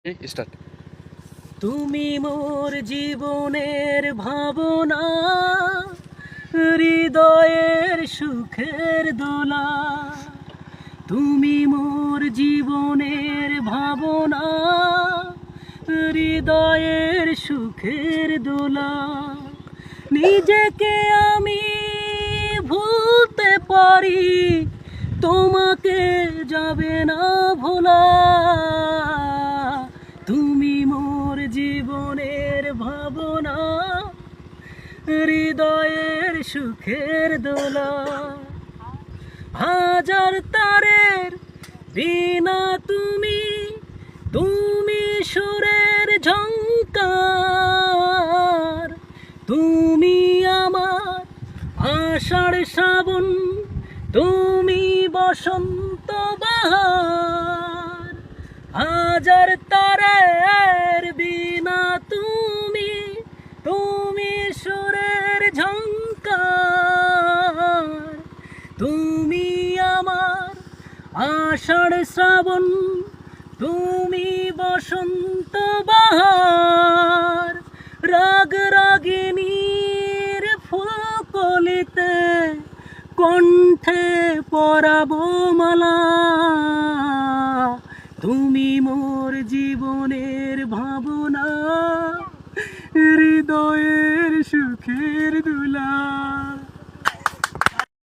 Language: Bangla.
স্টার্ট। তুমি মোর জীবনের ভাবনা, হৃদয়ের সুখের দোলা। তুমি মোর জীবনের ভাবনা, হৃদয়ের সুখের দোলা। নিজেকে আমি ভুলতে পারি, তোমাকে যাবে না ভোলা। তুমি মোর জীবনের ভাবনা, হৃদয়ের সুখের দোলা। হাজার তারের বিনা তুমি, তুমি সুরের ঝংকার। তুমি আমার আষাঢ় শ্রাবণ, তুমি বসন্ত বাহার। হাজার তারের বিনা তুমি, তুমি সুরের ঝংকার। তুমি আমার আষাঢ় শ্রাবণ, তুমি বসন্ত বাহার। রাগ রাগিনীর ফুলকলিতে কণ্ঠে পরাবো মালা। তুমি মোর জীবনের ভাবনা, হৃদয়ের সুখের দোলা।